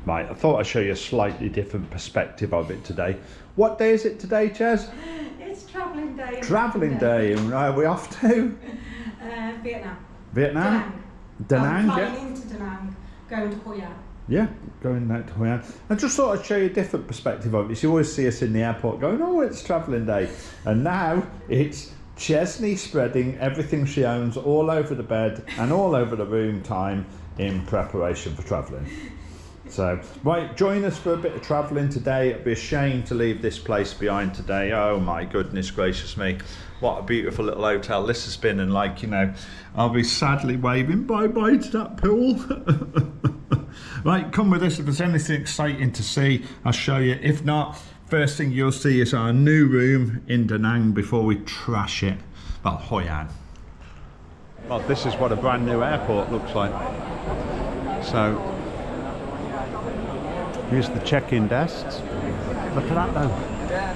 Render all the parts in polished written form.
Right, I thought I'd show you a slightly different perspective of it today. What day is it today, Ches? It's travelling day. Travelling day, and where are we off to? Vietnam. Vietnam? Da Nang, flying into Da Nang, going to Hoi An. Yeah, going out to Hoi An. I just thought I'd show you a different perspective of it. You always see us in the airport going, oh, it's travelling day. And now it's Chesney spreading everything she owns all over the bed and all over the room time in preparation for travelling. So, right, join us for a bit of travelling today. It'd be a shame to leave this place behind today. Oh my goodness gracious me. What a beautiful little hotel this has been, and like, you know, I'll be sadly waving bye-bye to that pool. Right, come with us. If there's anything exciting to see, I'll show you. If not, first thing you'll see is our new room in Da Nang before we trash it. Well, Hoi An. Well, this is what a brand new airport looks like. So, here's the check-in desks. Look at that though.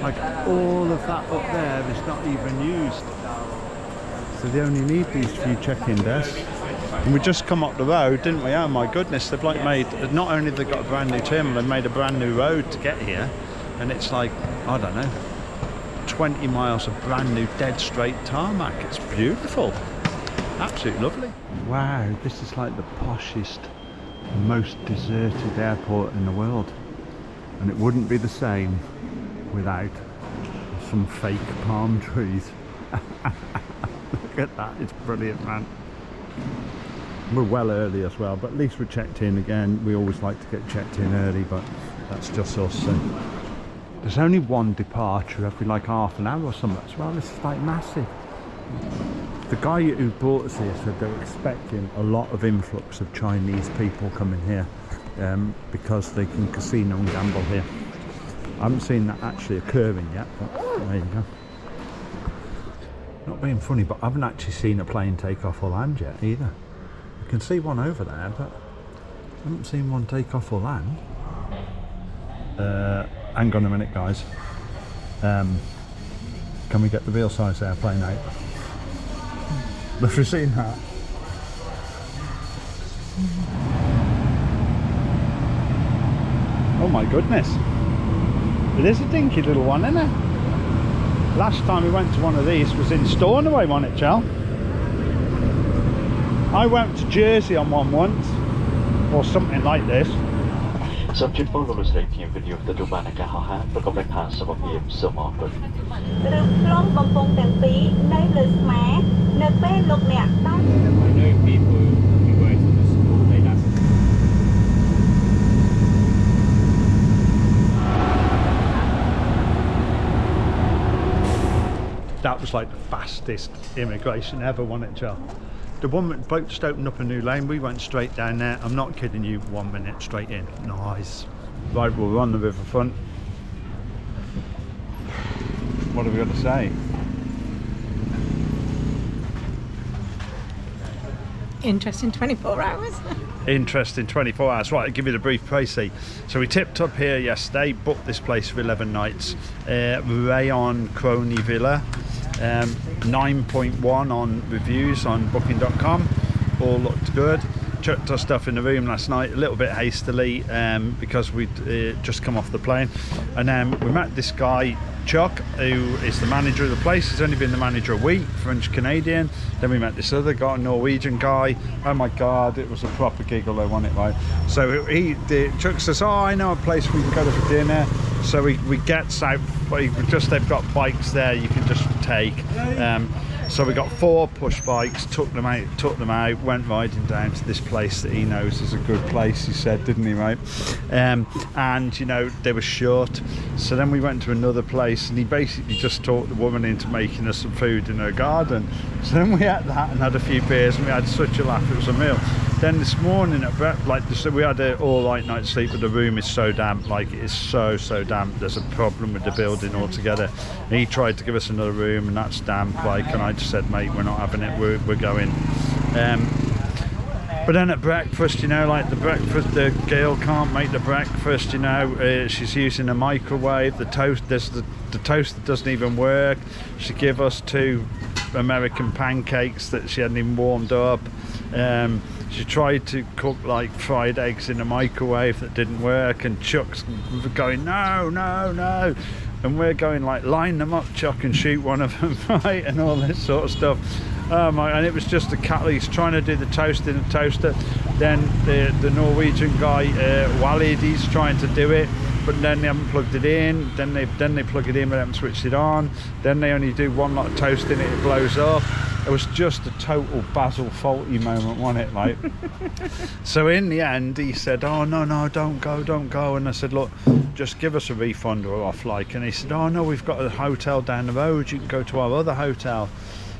Like all of that up there is not even used. So they only need these few check-in desks. And we just come up the road, didn't we? Oh my goodness, they've like made, not only have they got a brand new terminal, they've made a brand new road to get here. And it's like, I don't know, 20 miles of brand new dead straight tarmac. It's beautiful. Absolutely lovely. Wow, this is like the poshest, most deserted airport in the world, and it wouldn't be the same without some fake palm trees. Look at that, it's brilliant, man. We're well early as well, but at least we're checked in again. We always like to get checked in early, but that's just us. So there's only one departure every like half an hour or something as well. This is like massive. The guy who brought us here said they were expecting a lot of influx of Chinese people coming here because they can casino and gamble here. I haven't seen that actually occurring yet, but there you go. Not being funny, but I haven't actually seen a plane take off or land yet either. I can see one over there, but I haven't seen one take off or land. Hang on a minute, guys. Can we get the real size airplane out? Have you seen that? Oh my goodness. It is a dinky little one, isn't it? Last time we went to one of these was in Stornoway, wasn't it, Chel? I went to Jersey on one once, or something like this. សូមជូនពរលោកស្រីខ្ញុំវិទ្យុទទួលបានការហោះហើរប្រកបដោយផាសុខភាពសូមអរគុណឬផ្លុំបំពង់ទាំងពីរនៅលើស្មានៅពេលលោកអ្នកដល់ I know people who go to the school they have That was like the fastest immigration ever, wasn't it, Chel? The woman boat just opened up a new lane. We went straight down there. I'm not kidding you. 1 minute straight in. Nice. Right, well, we're on the riverfront. What have we got to say? Interesting 24 hours. Interesting 24 hours. Right, I'll give you the brief précis. So we tipped up here yesterday, booked this place for 11 nights. Rayon Crony Villa. 9.1 on reviews on booking.com. All looked good. Chucked our stuff in the room last night a little bit hastily because we'd just come off the plane, and then we met this guy Chuck, who is the manager of the place. He's only been the manager a week, French Canadian. Then we met this other guy, Norwegian guy. Oh my god, it was a proper giggle, though, wasn't it? Right, so Chuck says, oh, I know a place we can go to for dinner. So we get out, they've got bikes there you can just take. So we got 4 push bikes, took them out, went riding down to this place that he knows is a good place, he said, didn't he, right? And, you know, they were short. So then we went to another place, and he basically just talked the woman into making us some food in her garden. So then we had that and had a few beers, and we had such a laugh, it was a meal. Then this morning, we had an all-right night's sleep, but the room is so damp, like it is so damp. There's a problem with the building altogether. And he tried to give us another room, and that's damp, like, and I just said, mate, we're not having it, we're going. But then at breakfast, you know, like the girl can't make the breakfast, you know, she's using a microwave, the toast, the toaster doesn't even work. She gave us 2 American pancakes that she hadn't even warmed up. She tried to cook like fried eggs in a microwave that didn't work, and Chuck's going, no, no, no. And we're going like, line them up, Chuck, and shoot one of them, right? And all this sort of stuff. And it was just the cat. He's trying to do the toast in a toaster. Then the Norwegian guy, Walid, he's trying to do it, but then they haven't plugged it in. Then they plug it in, but they haven't switched it on. Then they only do one lot of toast in it, it blows up. It was just a total Basil faulty moment, wasn't it? Like, so in the end, he said, "Oh no, don't go." And I said, "Look, just give us a refund or off." Like, and he said, "Oh no, we've got a hotel down the road. You can go to our other hotel."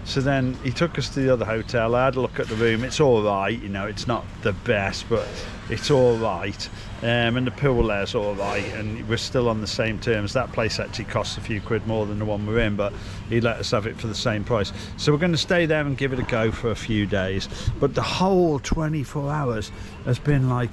So then he took us to the other hotel. I had a look at the room. It's all right, you know. It's not the best, but it's all right. And the pool there's all right, and we're still on the same terms. That place actually costs a few quid more than the one we're in, but he let us have it for the same price. So we're going to stay there and give it a go for a few days. But the whole 24 hours has been like,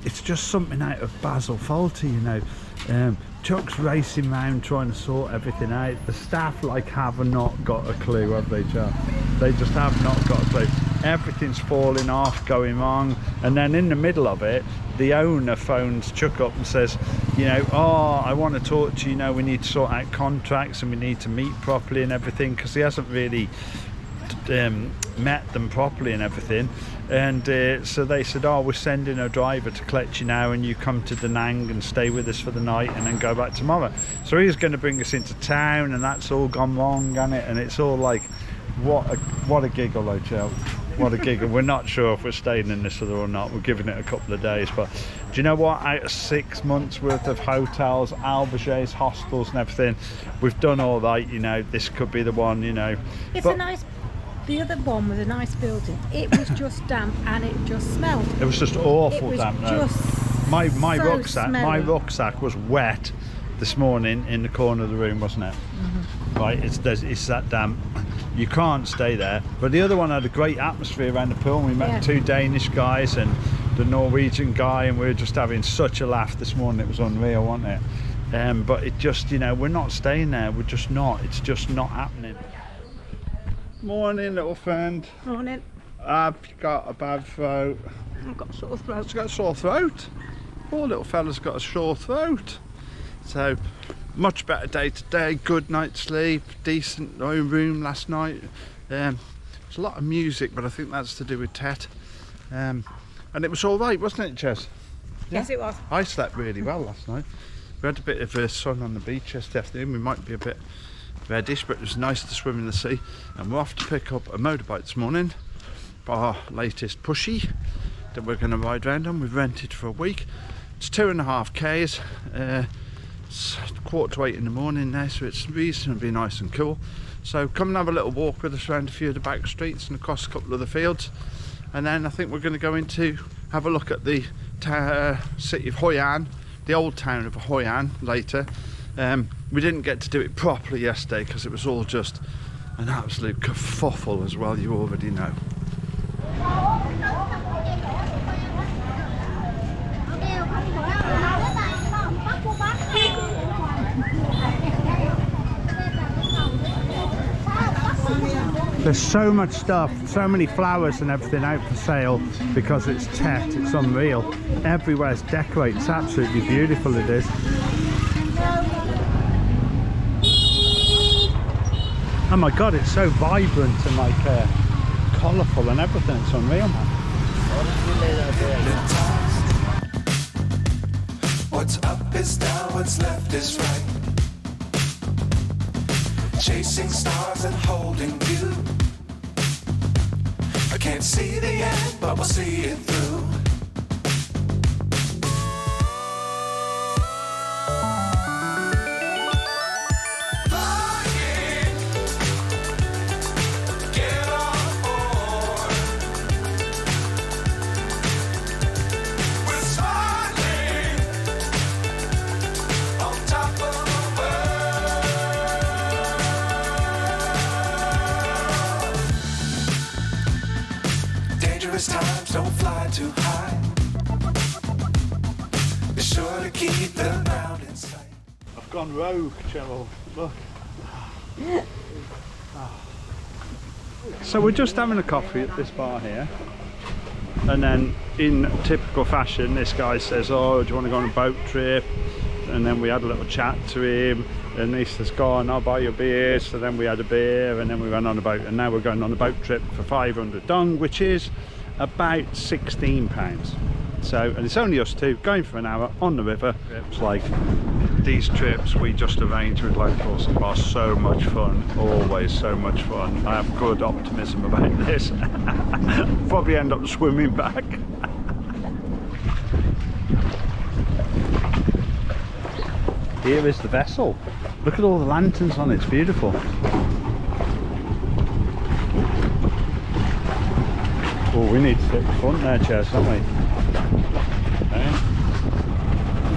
it's just something out of Basil Fawlty, you know. Chuck's racing around trying to sort everything out. The staff like have not got a clue, have they, Chuck? They just have not got a clue. Everything's falling off, going wrong, and then in the middle of it, the owner phones Chuck up and says, you know, "Oh, I want to talk to you. You know, we need to sort out contracts and we need to meet properly and everything," because he hasn't really met them properly and everything. And so they said, "Oh, we're sending a driver to collect you now, and you come to Da Nang and stay with us for the night and then go back tomorrow." So he's going to bring us into town, and that's all gone wrong, hasn't it? And it's all like, what a giggle, though, Chel. What a giggle. We're not sure if we're staying in this or not. We're giving it a couple of days, but do you know what? Out of 6 months worth of hotels, alberges, hostels and everything, we've done all right. You know, this could be the one, you know. It's a nice. The other one was a nice building. It was just damp and it just smelled. It was just awful damp. My so rucksack was wet this morning in the corner of the room, wasn't it? Mm-hmm. Right, it's that damp. You can't stay there. But the other one had a great atmosphere around the pool. We met 2 Danish guys and the Norwegian guy, and we were just having such a laugh this morning. It was unreal, wasn't it? But it just, you know, we're not staying there. We're just not. It's just not happening. Morning, little friend. Morning. I've got a bad throat. I've got a sore throat. She's got a sore throat. Poor little fella's got a sore throat. So, much better day today. Good night's sleep. Decent room last night. There's a lot of music, but I think that's to do with Tet. And it was all right, wasn't it, Chess? Yeah? Yes, it was. I slept really well last night. We had a bit of sun on the beach yesterday afternoon. We might be a bit reddish, but it was nice to swim in the sea. And we're off to pick up a motorbike this morning, our latest pushy that we're going to ride around on. We've rented for a week. It's 2.5 k's. It's 7:45 in the morning now, so it's reasonably nice and cool. So come and have a little walk with us around a few of the back streets and across a couple of the fields, and then I think we're going to go into have a look at the city of Hoi An, the old town of Hoi An later. We didn't get to do it properly yesterday because it was all just an absolute kerfuffle, as well, you already know. There's so much stuff, so many flowers and everything out for sale because it's Tet. It's unreal. Everywhere's decorated. It's absolutely beautiful, it is. Oh my god, it's so vibrant and like colourful and everything. It's unreal, man. What's up is down, what's left is right. Chasing stars and holding you. I can't see the end, but we'll see it through. Times don't fly too high. Be sure to keep the ground in sight. I've gone rogue, Cheryl. Look. So we're just having a coffee at this bar here. And then in typical fashion, this guy says, oh, do you want to go on a boat trip? And then we had a little chat to him, and he says, go on, I'll buy you a beer. So then we had a beer, and then we went on a boat, and now we're going on a boat trip for 500 dong, which is about £16. So, and it's only us two going for an hour on the river. It's like these trips we just arrange with locals are so much fun, always so much fun. I have good optimism about this. Probably end up swimming back. Here is the vessel. Look at all the lanterns on it, it's beautiful. Oh, we need to sit front there, Chess, don't we?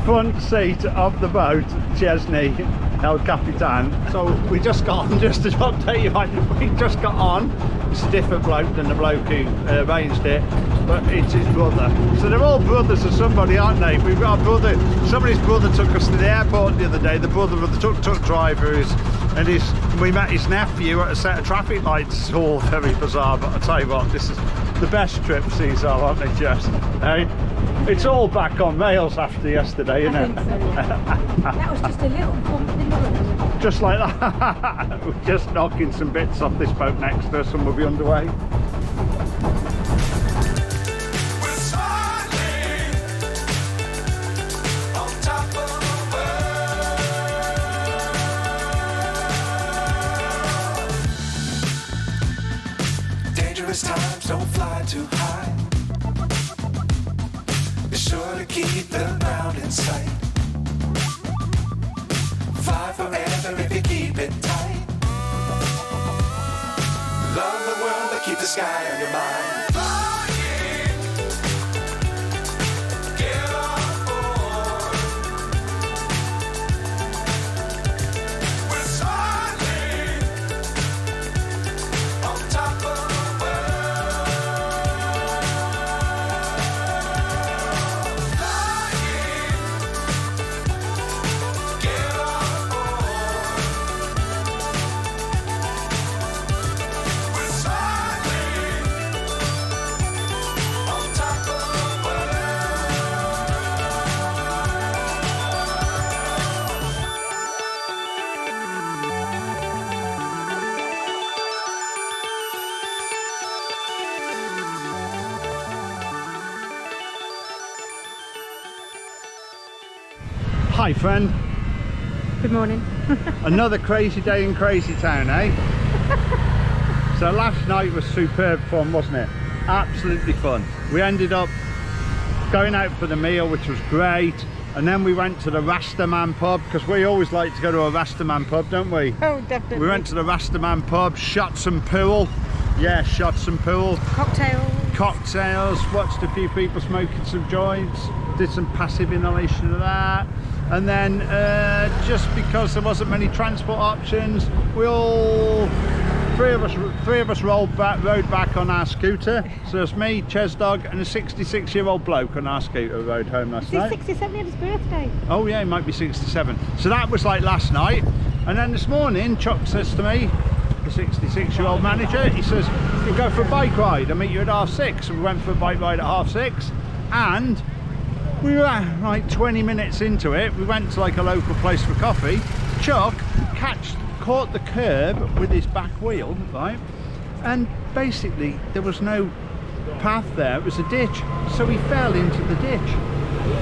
Front seat of the boat, Chesney, El Capitan. So we just got on, just to update you, we just got on. It's a different bloke than the bloke who arranged it, but it's his brother. So they're all brothers of somebody, aren't they? We've got a brother, somebody's brother took us to the airport the other day, the brother of the tuk-tuk driver we met his nephew at a set of traffic lights. It's all very bizarre, but I'll tell you what, this is the best trips these are, aren't they, Jess? Hey? It's all back on rails after yesterday, isn't it? So, yeah. That was just a little bump in the road. Just like that. We're just knocking some bits off this boat next to us and we'll be underway. We're smiling on top of the world. Dangerous times, don't fly too high. Be sure to keep the ground in sight. Fly forever if you keep it tight. Love the world, but keep the sky on your mind. Flying, get on board. We're smiling on top of the world. Flying, get on board. We're smiling on top of the world. Hi friend, Good morning. another crazy day in Crazy Town, eh? So last night was superb fun, wasn't it? Absolutely fun. We ended up going out for the meal, which was great, and then we went to the Rastaman pub, because we always like to go to a Rastaman pub, don't we? Oh, definitely. We went to the Rastaman pub, shot some pool. Yeah, shot some pool. Cocktails, watched a few people smoking some joints, did some passive inhalation of that, and then just because there wasn't many transport options, three of us rode back on our scooter. So it's me, Chesdog, and a 66-year-old bloke on our scooter rode home last night. He's 67, he had his birthday. Oh yeah, he might be 67. So that was like last night, and then this morning Chuck says to me, the 66-year-old manager, he says, "You go for a bike ride, I'll meet you at 6:30. So we went for a bike ride at 6:30, and we were like 20 minutes into it. We went to like a local place for coffee. Chuck caught the curb with his back wheel, right? And basically there was no path there, it was a ditch. So he fell into the ditch,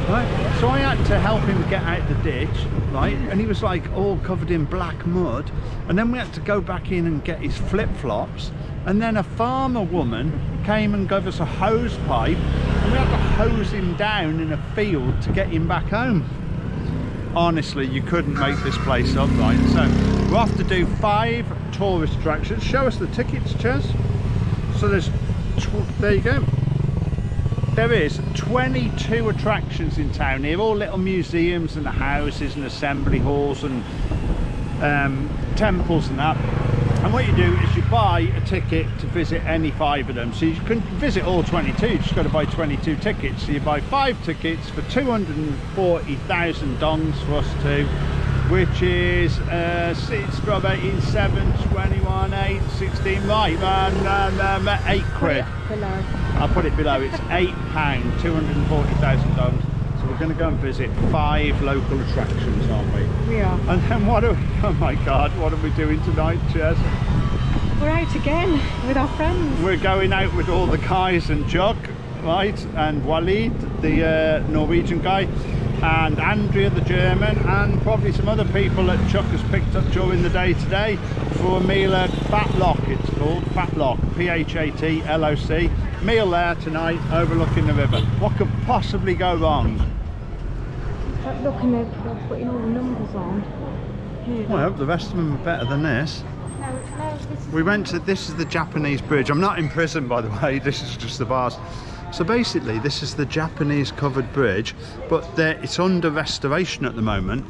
right? So I had to help him get out the ditch, right? And he was like all covered in black mud. And then we had to go back in and get his flip-flops. And then a farmer woman came and gave us a hose pipe, and we had to hose him down in a field to get him back home. Honestly, you couldn't make this place up, right? So we're off to do 5 tourist attractions. Show us the tickets, Chaz. So there you go. There is 22 attractions in town here, all little museums and houses and assembly halls and temples and that. And what you do is you buy a ticket to visit any 5 of them. So you can visit all 22, you just got to buy 22 tickets. So you buy 5 tickets for 240,000 dongs for us two. which is it's from 18.7, 21, 8, 16, right, 8 quid. Below. I'll put it below. It's £8, $240,000. So we're going to go and visit 5 local attractions, aren't we? We are. And then what are we, oh my God, what are we doing tonight, Jess? We're out again with our friends. We're going out with all the guys and Jug, right? And Walid, the Norwegian guy, and Andrea, the German, and probably some other people that Chuck has picked up during the day today for a meal at Fatlock, it's called, Fatlock, P-H-A-T-L-O-C. Meal there tonight, overlooking the river. What could possibly go wrong? Look, and they're putting all the numbers on. Here. Well, I hope the rest of them are better than this. No, this is... We went to, this is the Japanese bridge. I'm not in prison, by the way, this is just the bars. So basically, this is the Japanese covered bridge, but it's under restoration at the moment.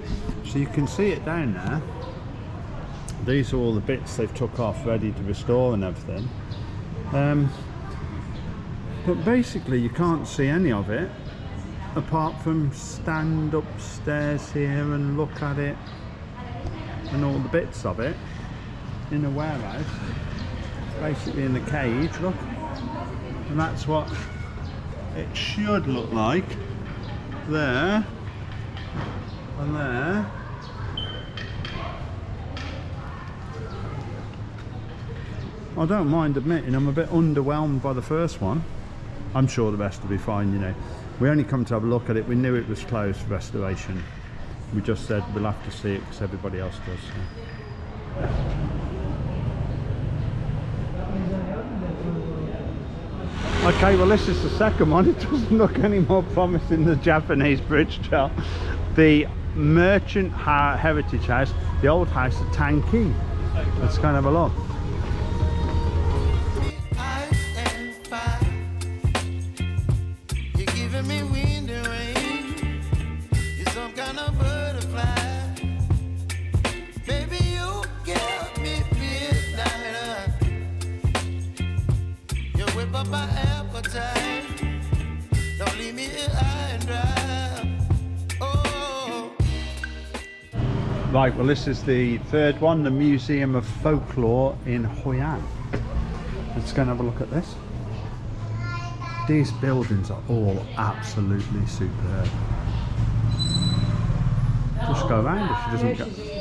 So you can see it down there. These are all the bits they've took off, ready to restore and everything. But basically, you can't see any of it, apart from stand upstairs here and look at it, and all the bits of it in a warehouse. It's basically in the cage, look. And that's what it should look like there and there. I don't mind admitting I'm a bit underwhelmed by the first one. I'm sure the rest will be fine, you know. We only come to have a look at it. We knew it was closed for restoration. We just said we'll have to see it because everybody else does. So. Okay, well this is the second one. It doesn't look any more promising than the Japanese bridge trail. The Merchant Heritage House, the old house of Tanki. Let's go and have a look. Right, well this is the third one, the Museum of Folklore in Hoi An. Let's go and have a look at this. These buildings are all absolutely superb. Just go around if she doesn't get...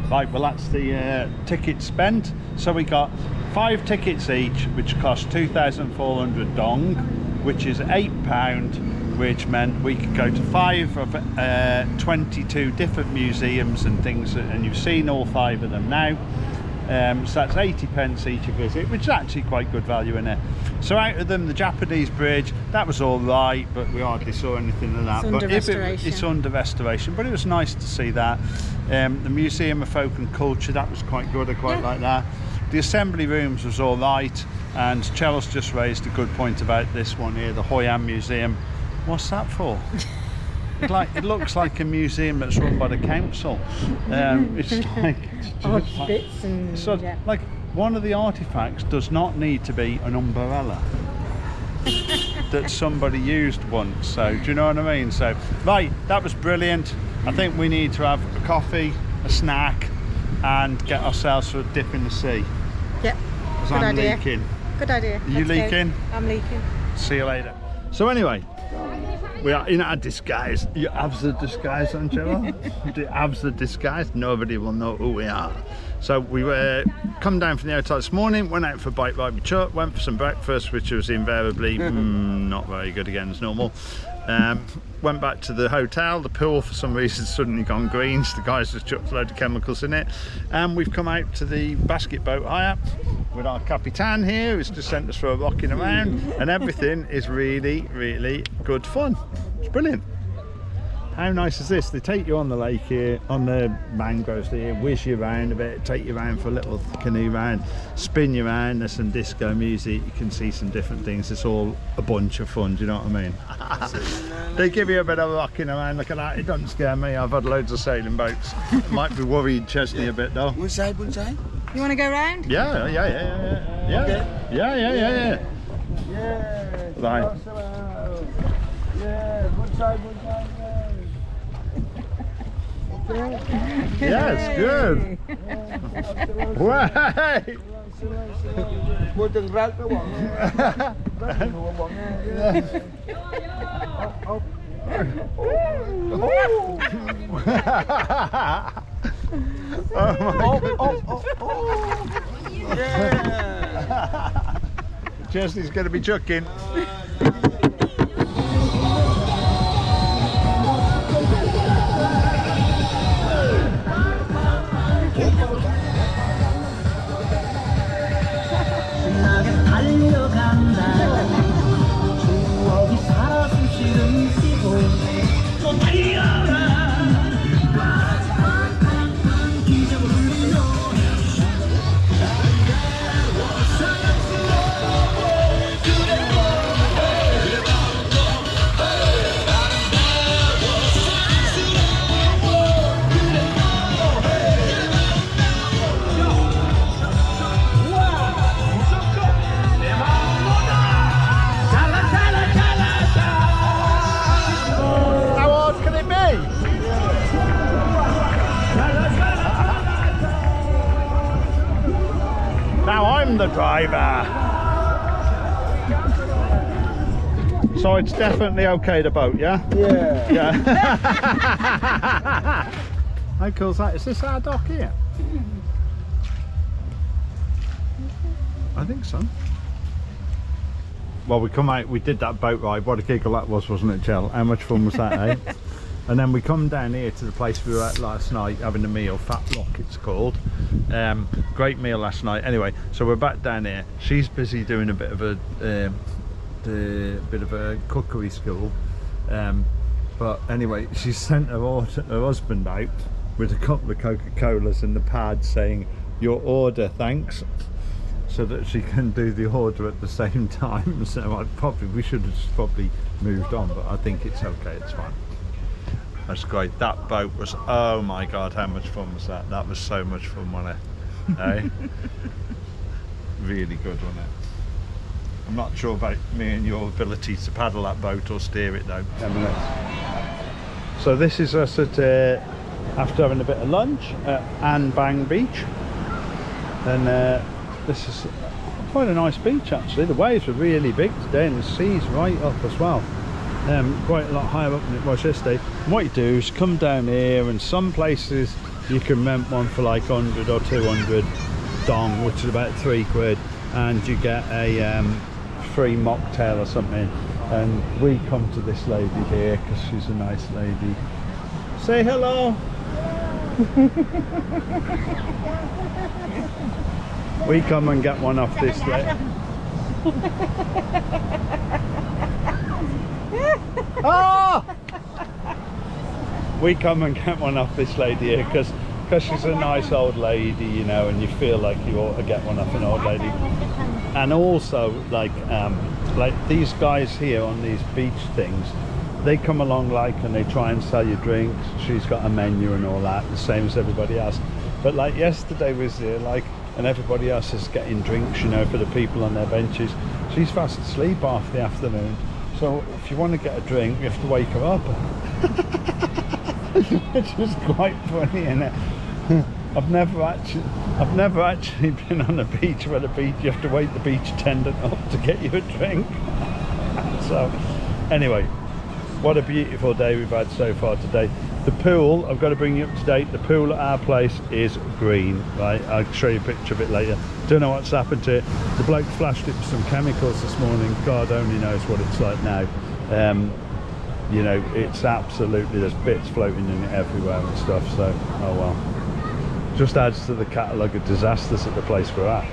Right, well that's the ticket spent. So we got 5 tickets each, which cost 2,400 dong, which is £8, which meant we could go to 5 of 22 different museums and things, and you've seen all 5 of them now. So that's 80p each a visit, which is actually quite good value in it. So out of them, the Japanese bridge, that was all right, but we hardly saw anything of that. It's under restoration. It's under restoration, but it was nice to see that. The Museum of Folk and Culture, that was quite good. I quite like that. The assembly rooms was all right, and Cheryl's just raised a good point about this one here, the Hoi An Museum. What's that for? It looks like a museum that's run by the council. It's like Odd bits and so, yeah. like one of the artifacts does not need to be an umbrella that somebody used once. So do you know what I mean? So right, that was brilliant. I think we need to have a coffee, a snack, and get ourselves for a dip in the sea. Yep. Because Good I'm idea. leaking. Good idea. Are you Let's go. leaking? I'm leaking. See you later. So anyway, we are in our disguise. Your abs are disguised, Angela. The abs are disguised. Nobody will know who we are. So we were come down from the hotel this morning, went out for a bike ride with Chuck, went for some breakfast, which was invariably not very good again as normal. Went back to the hotel. The pool for some reason suddenly gone green, so the guys just chucked a load of chemicals in it. And we've come out to the basket boat hire with our Capitan here, who's just sent us for a rocking around, and everything is really, really good fun. It's brilliant. How nice is this? They take you on the lake here, on the mangroves here, whiz you around a bit, take you around for a little canoe ride, spin you around. There's some disco music, you can see some different things. It's all a bunch of fun, do you know what I mean? They give you a bit of rocking around. Look at that, it doesn't scare me. I've had loads of sailing boats. Might be worried Chesney a bit though. One side, one side. You want to go round? Yeah. Okay. Yeah. Right. Yeah, one side, yeah. Yeah, it's good. Right. Mua từng rác cái bọn rác nhiều bọn Oh my goodness. Yeah. Chesney's going to be chucking. Now I'm the driver. So it's definitely okay to boat, yeah? Yeah. How cool is that? Is this our dock here? I think so. Well, we come out, we did that boat ride. What a giggle that was, wasn't it, Jill? How much fun was that, eh? And then we come down here to the place we were at last night having a meal, Fat Rock it's called. Great meal last night. Anyway, so we're back down here. She's busy doing a bit of a cookery school. But anyway, she sent her husband out with a couple of Coca-Colas in the pad saying, "Your order, thanks," so that she can do the order at the same time. So we should have just probably moved on, but I think it's okay, it's fine. That's great. That boat was, oh my god, how much fun was that? That was so much fun, wasn't it? Eh? Really good, wasn't it? I'm not sure about me and your ability to paddle that boat or steer it though. 10 minutes. So this is us at after having a bit of lunch at Anbang Beach, and this is quite a nice beach actually. The waves were really big today and the sea's right up as well. Quite a lot higher up than it was yesterday. And what you do is come down here, and some places you can rent one for like 100 or 200 dong, which is about £3, and you get a free mocktail or something. And we come to this lady here because she's a nice lady. Say hello. We come and get one off this lady. Ah! We come and get one off this lady here because she's a nice old lady, you know, and you feel like you ought to get one off an old lady. And also, like these guys here on these beach things, they come along and they try and sell you drinks. She's got a menu and all that, the same as everybody else. But like yesterday was there, and everybody else is getting drinks, you know, for the people on their benches. She's fast asleep half the afternoon. So if you want to get a drink, you have to wake her up. Which is quite funny, isn't it? I've never actually been on a beach where you have to wake the beach attendant up to get you a drink. So anyway, what a beautiful day we've had so far today. The pool, I've got to bring you up to date. The pool at our place is green, right? I'll show you a picture of it later. Don't know what's happened to it. The bloke flashed it with some chemicals this morning. God only knows what it's like now. You know, it's absolutely, there's bits floating in it everywhere and stuff, so oh well. Just adds to the catalogue of disasters at the place we're at.